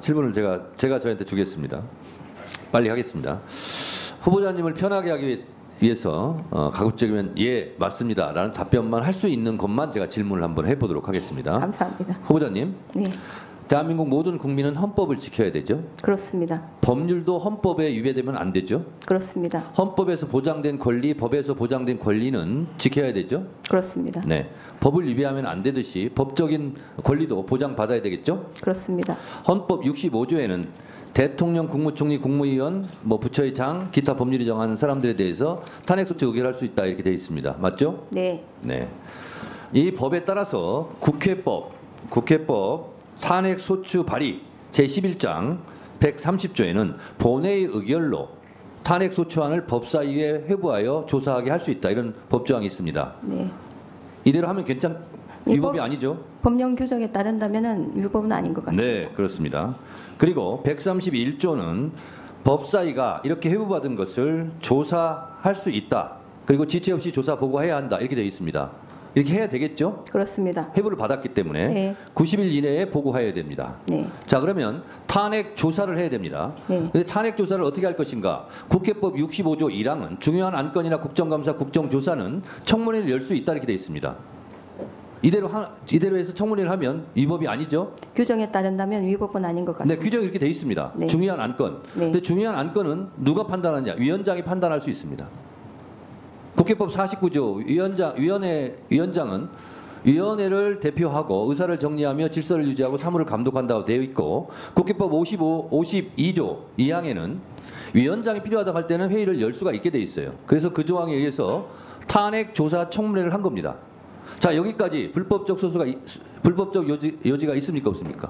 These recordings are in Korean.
질문을 제가 저한테 주겠습니다. 빨리 하겠습니다. 후보자님을 편하게 하기 위해서 가급적이면 예 맞습니다라는 답변만 할 수 있는 것만 제가 질문을 한번 해보도록 하겠습니다. 감사합니다. 후보자님, 네, 대한민국 모든 국민은 헌법을 지켜야 되죠. 그렇습니다. 법률도 헌법에 위배되면 안 되죠. 그렇습니다. 헌법에서 보장된 권리, 법에서 보장된 권리는 지켜야 되죠. 그렇습니다. 네, 법을 위배하면 안 되듯이 법적인 권리도 보장받아야 되겠죠. 그렇습니다. 헌법 65조에는 대통령, 국무총리, 국무위원, 부처의 장, 기타 법률이 정하는 사람들에 대해서 탄핵소추 의결할 수 있다 이렇게 되어 있습니다. 맞죠? 네, 네. 이 법에 따라서 국회법 탄핵소추 발의 제11장 130조에는 본회의 의결로 탄핵소추안을 법사위에 회부하여 조사하게 할 수 있다 이런 법조항이 있습니다. 네. 이대로 하면 위법이 법- 아니죠? 법령 규정에 따른다면은 위법은 아닌 것 같습니다. 네, 그렇습니다. 그리고 131조는 법사위가 이렇게 회부받은 것을 조사할 수 있다. 그리고 지체 없이 조사 보고해야 한다. 이렇게 되어 있습니다. 이렇게 해야 되겠죠? 그렇습니다. 회부를 받았기 때문에 네. 90일 이내에 보고해야 됩니다. 네, 자, 그러면 탄핵 조사를 해야 됩니다. 네. 근데 탄핵 조사를 어떻게 할 것인가? 국회법 65조 1항은 중요한 안건이나 국정감사, 국정조사는 청문회를 열 수 있다 이렇게 되어 있습니다. 이대로 해서 청문회를 하면 위법이 아니죠? 규정에 따른다면 위법은 아닌 것 네, 같습니다. 규정이 이렇게 돼 있습니다. 네. 중요한 안건. 네. 근데 중요한 안건은 누가 판단하느냐? 위원장이 판단할 수 있습니다. 국회법 49조 위원장은 위원회를 대표하고 의사를 정리하며 질서를 유지하고 사무를 감독한다고 되어 있고 국회법 52조 2항에는 위원장이 필요하다고 할 때는 회의를 열 수가 있게 돼 있어요. 그래서 그 조항에 의해서 탄핵 조사 청문회를 한 겁니다. 자, 여기까지 불법적 요지가 있습니까 없습니까?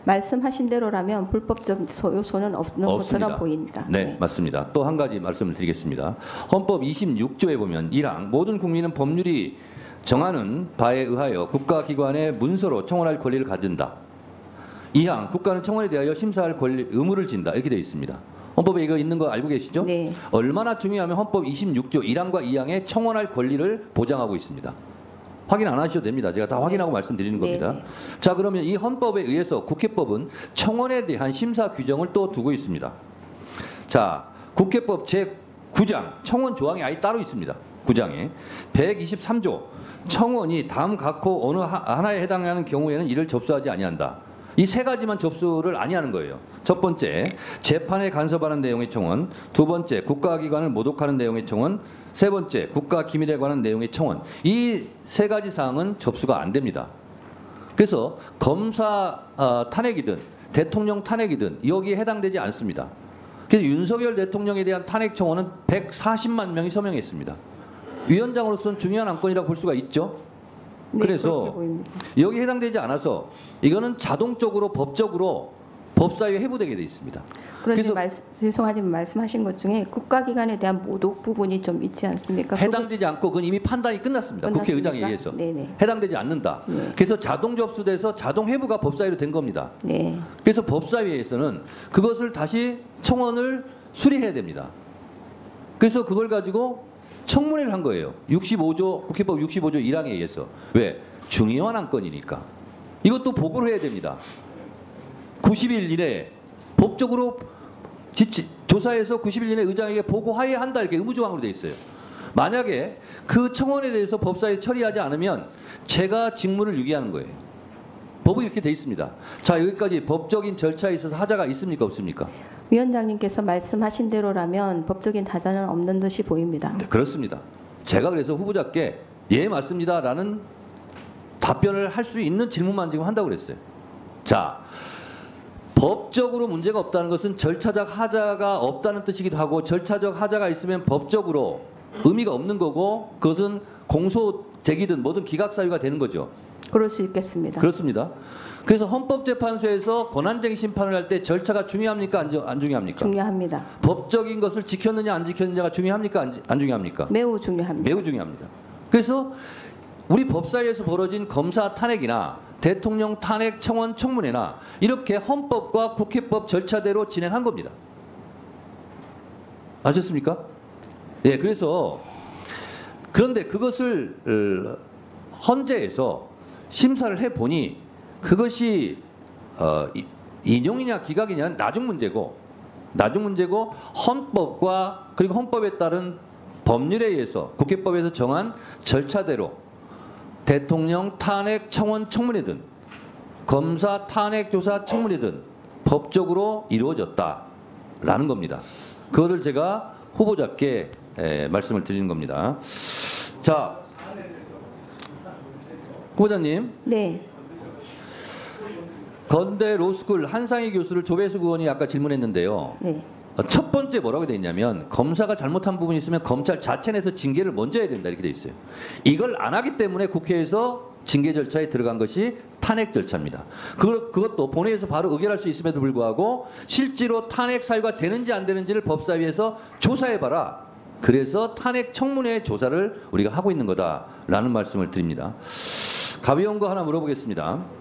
말씀하신 대로라면 불법적 요소는 없는 것처럼 보입니다. 네, 맞습니다. 또 한 가지 말씀을 드리겠습니다. 헌법 26조에 보면 1항 모든 국민은 법률이 정하는 바에 의하여 국가기관의 문서로 청원할 권리를 가진다. 2항 국가는 청원에 대하여 심사할 의무를 진다. 이렇게 되어 있습니다. 헌법에 이거 있는 거 알고 계시죠? 네. 얼마나 중요하면 헌법 26조 1항과 2항에 청원할 권리를 보장하고 있습니다. 확인 안 하셔도 됩니다. 제가 다 확인하고 말씀드리는 겁니다. 네. 자, 그러면 이 헌법에 의해서 국회법은 청원에 대한 심사 규정을 또 두고 있습니다. 자, 국회법 제9장 청원 조항이 아예 따로 있습니다. 9장에 123조 청원이 다음 각호 어느 하나에 해당하는 경우에는 이를 접수하지 아니한다. 이 세 가지만 접수를 아니하는 거예요. 첫 번째, 재판에 간섭하는 내용의 청원. 두 번째, 국가기관을 모독하는 내용의 청원. 세 번째, 국가 기밀에 관한 내용의 청원. 이 세 가지 사항은 접수가 안 됩니다. 그래서 검사 탄핵이든 대통령 탄핵이든 여기에 해당되지 않습니다. 그래서 윤석열 대통령에 대한 탄핵 청원은 140만 명이 서명했습니다. 위원장으로서는 중요한 안건이라고 볼 수가 있죠. 네, 그렇게 그래서 보입니다. 여기 해당되지 않아서 이거는 자동적으로 법적으로 법사위에 회부되게 돼 있습니다. 그런데 그래서 죄송하지만 말씀하신 것 중에 국가기관에 대한 모독 부분이 좀 있지 않습니까? 해당되지 않고 그건 이미 판단이 끝났습니다. 끝났습니까? 국회의장에 의해서. 네네. 해당되지 않는다. 네. 그래서 자동 접수돼서 자동 회부가 법사위로 된 겁니다. 네, 그래서 법사위에서는 그것을 다시 청원을 수리해야 됩니다. 그래서 그걸 가지고 청문회를 한 거예요. 65조 국회법 65조 1항에 의해서. 왜? 중요한 안건이니까. 이것도 보고를 해야 됩니다. 90일 이내에 법적으로 조사해서 90일 이내에 의장에게 보고해야 한다 이렇게 의무조항으로 되어 있어요. 만약에 그 청원에 대해서 법사위에 처리하지 않으면 제가 직무를 유기하는 거예요. 법이 이렇게 되어 있습니다. 자, 여기까지 법적인 절차에 있어서 하자가 있습니까 없습니까? 위원장님께서 말씀하신 대로라면 법적인 하자는 없는 듯이 보입니다. 네, 그렇습니다. 제가 그래서 후보자께 예 맞습니다라는 답변을 할 수 있는 질문만 지금 한다고 그랬어요. 자, 법적으로 문제가 없다는 것은 절차적 하자가 없다는 뜻이기도 하고 절차적 하자가 있으면 법적으로 의미가 없는 거고 그것은 공소 제기든 뭐든 기각 사유가 되는 거죠. 그럴 수 있겠습니다. 그렇습니다. 그래서 헌법재판소에서 권한쟁의 심판을 할 때 절차가 중요합니까 안 중요합니까? 중요합니다. 법적인 것을 지켰느냐 안 지켰느냐가 중요합니까 안 중요합니까? 매우 중요합니다. 매우 중요합니다. 그래서 우리 법사위에서 벌어진 검사 탄핵이나 대통령 탄핵 청원 청문회나 이렇게 헌법과 국회법 절차대로 진행한 겁니다. 아셨습니까? 예, 그래서 그런데 그것을 헌재에서 심사를 해보니 그것이 인용이냐 기각이냐는 나중 문제고 헌법과 그리고 헌법에 따른 법률에 의해서 국회법에서 정한 절차대로 대통령 탄핵 청원 청문회든 검사 탄핵 조사 청문회든 법적으로 이루어졌다라는 겁니다. 그거를 제가 후보자께 말씀을 드리는 겁니다. 자, 후보자님. 네. 건대 로스쿨 한상희 교수를 조배수 의원이 아까 질문했는데요. 네. 첫 번째 뭐라고 돼 있냐면 검사가 잘못한 부분이 있으면 검찰 자체 내에서 징계를 먼저 해야 된다 이렇게 돼 있어요. 이걸 안 하기 때문에 국회에서 징계 절차에 들어간 것이 탄핵 절차입니다. 그것도 본회의에서 바로 의결할 수 있음에도 불구하고 실제로 탄핵 사유가 되는지 안 되는지를 법사위에서 조사해봐라. 그래서 탄핵 청문회 조사를 우리가 하고 있는 거다라는 말씀을 드립니다. 가벼운 거 하나 물어보겠습니다.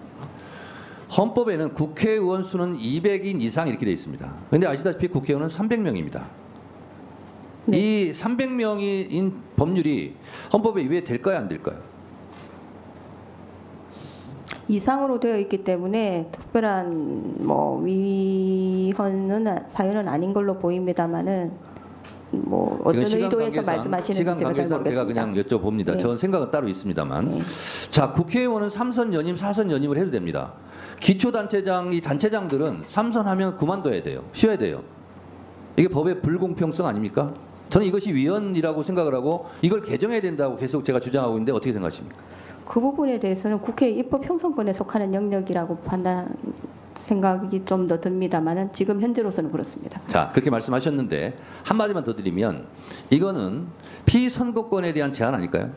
헌법에는 국회의원 수는 200인 이상 이렇게 되어 있습니다. 그런데 아시다시피 국회의원은 300명입니다. 네. 이 300명인 법률이 헌법에 위배될까요, 안 될까요? 이상으로 되어 있기 때문에 특별한 위헌은 사유는 아닌 걸로 보입니다만은 어떤 의도에서 말씀하시는지 시간 제가 잘 관계상 제가 모르겠습니다. 그냥 여쭤봅니다. 네. 저는 생각은 따로 있습니다만. 네. 자, 국회의원은 3선 연임, 4선 연임을 해도 됩니다. 기초단체장, 이 단체장들은 3선하면 그만둬야 돼요. 쉬어야 돼요. 이게 법의 불공평성 아닙니까? 저는 이것이 위헌이라고 생각을 하고 이걸 개정해야 된다고 계속 제가 주장하고 있는데 어떻게 생각하십니까? 그 부분에 대해서는 국회 입법 형성권에 속하는 영역이라고 생각이 좀 더 듭니다만은 지금 현재로서는 그렇습니다. 자, 그렇게 말씀하셨는데 한마디만 더 드리면 이거는 피선거권에 대한 제한 아닐까요?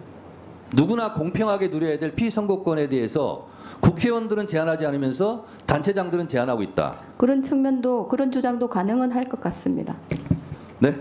누구나 공평하게 누려야 될 피선거권에 대해서 국회의원들은 제한하지 않으면서 단체장들은 제한하고 있다. 그런 측면도 그런 주장도 가능은 할 것 같습니다. 네.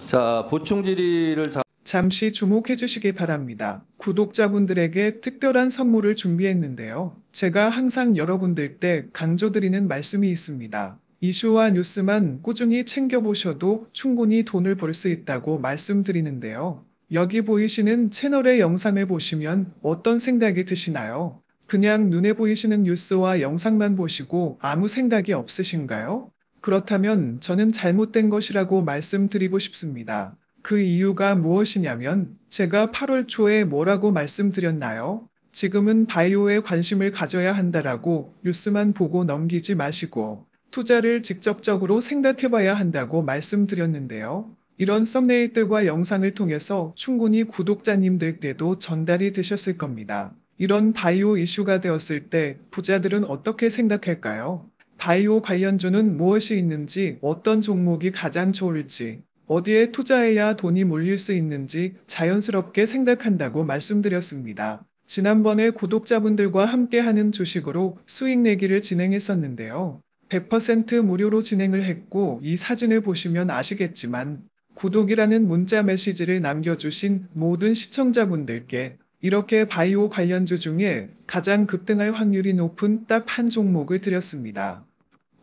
자, 보충 질의를 잠시 주목해 주시기 바랍니다. 구독자분들에게 특별한 선물을 준비했는데요. 제가 항상 여러분들 때 강조드리는 말씀이 있습니다. 이슈와 뉴스만 꾸준히 챙겨보셔도 충분히 돈을 벌 수 있다고 말씀드리는데요. 여기 보이시는 채널의 영상을 보시면 어떤 생각이 드시나요? 그냥 눈에 보이시는 뉴스와 영상만 보시고 아무 생각이 없으신가요? 그렇다면 저는 잘못된 것이라고 말씀드리고 싶습니다. 그 이유가 무엇이냐면 제가 8월 초에 뭐라고 말씀드렸나요? 지금은 바이오에 관심을 가져야 한다라고 뉴스만 보고 넘기지 마시고 투자를 직접적으로 생각해봐야 한다고 말씀드렸는데요. 이런 썸네일들과 영상을 통해서 충분히 구독자님들께도 전달이 되셨을 겁니다. 이런 바이오 이슈가 되었을 때 부자들은 어떻게 생각할까요? 바이오 관련주는 무엇이 있는지, 어떤 종목이 가장 좋을지, 어디에 투자해야 돈이 몰릴 수 있는지 자연스럽게 생각한다고 말씀드렸습니다. 지난번에 구독자분들과 함께하는 주식으로 수익 내기를 진행했었는데요. 100% 무료로 진행을 했고 이 사진을 보시면 아시겠지만 구독이라는 문자 메시지를 남겨주신 모든 시청자분들께 이렇게 바이오 관련주 중에 가장 급등할 확률이 높은 딱 한 종목을 드렸습니다.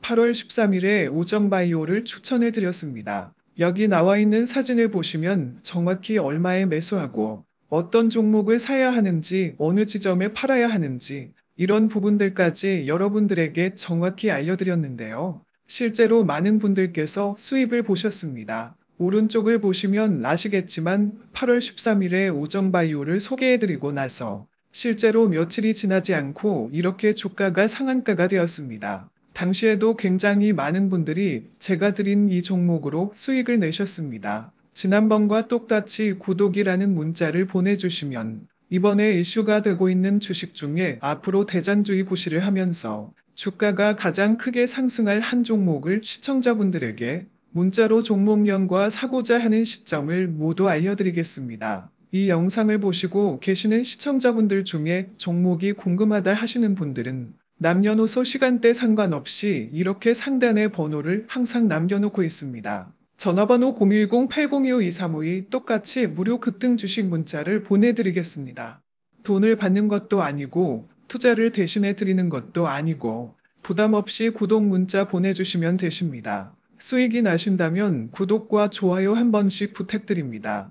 8월 13일에 오정바이오를 추천해 드렸습니다. 여기 나와 있는 사진을 보시면 정확히 얼마에 매수하고 어떤 종목을 사야 하는지 어느 지점에 팔아야 하는지 이런 부분들까지 여러분들에게 정확히 알려드렸는데요. 실제로 많은 분들께서 수입을 보셨습니다. 오른쪽을 보시면 아시겠지만 8월 13일에 오정바이오를 소개해드리고 나서 실제로 며칠이 지나지 않고 이렇게 주가가 상한가가 되었습니다. 당시에도 굉장히 많은 분들이 제가 드린 이 종목으로 수익을 내셨습니다. 지난번과 똑같이 구독이라는 문자를 보내주시면 이번에 이슈가 되고 있는 주식 중에 앞으로 대장주의 구실을 하면서 주가가 가장 크게 상승할 한 종목을 시청자분들에게 문자로 종목명과 사고자 하는 시점을 모두 알려드리겠습니다. 이 영상을 보시고 계시는 시청자분들 중에 종목이 궁금하다 하시는 분들은 남녀노소 시간대 상관없이 이렇게 상단에 번호를 항상 남겨놓고 있습니다. 전화번호 010-8025-2352 똑같이 무료 급등 주식 문자를 보내드리겠습니다. 돈을 받는 것도 아니고 투자를 대신해 드리는 것도 아니고 부담 없이 구독 문자 보내주시면 되십니다. 수익이 나신다면 구독과 좋아요 한 번씩 부탁드립니다.